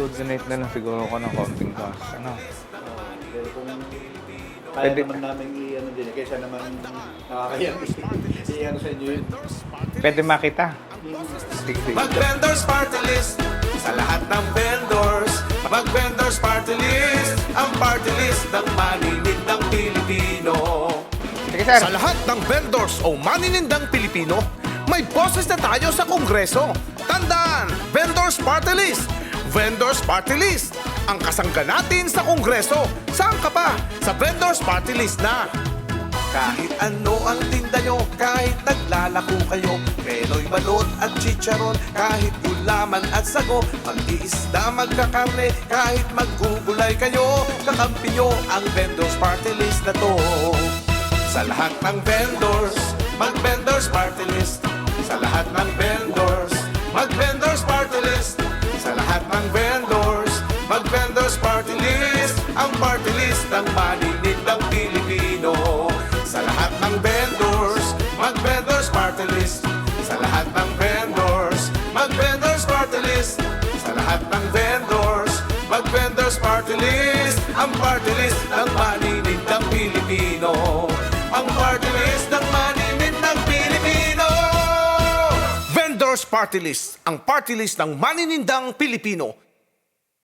Mag-donate na lang siguro ako ng konting cash. Ano? Pero kung kaya Pwede. naman namin i-ano din, kaysa naman nakakayang i-ano sa inyo yun. Pwede makita. Sige. Mag-vendors party list sa lahat ng vendors. Mag-vendors party list, ang party list ng maninindang Pilipino. Sige, sir. Sa lahat ng vendors o maninindang Pilipino, may boses na tayo sa Kongreso. Tandaan, Vendors Party List. Vendors Party List, ang kasangga natin sa Kongreso. Saan ka pa? Sa Vendors Party List na. Kahit ano ang tinda nyo, kahit naglalako kayo, Penoy balot at chicharon, kahit gulaman at sago, mag-iisda, magkakarne, kahit maggugulay kayo, kakampi nyo ang Vendors Party List na to. Sa lahat ng vendors, mag-Vendors Party List. Sa lahat ng vendors, mag-Vendors Party List. Sa lahat ng vendors, mag-Vendors Party List. Ang party list ng maninindang Pilipino. Sa lahat ng vendors, mag-Vendors Party List. Sa lahat ng vendors, mag-Vendors Party List. Sa lahat ng vendors, mag-Vendors Party List. Ang party list ng maninindang Pilipino. Ang party list ng maninindang Pilipino. Vendors Party List, ang party list ng maninindang Pilipino.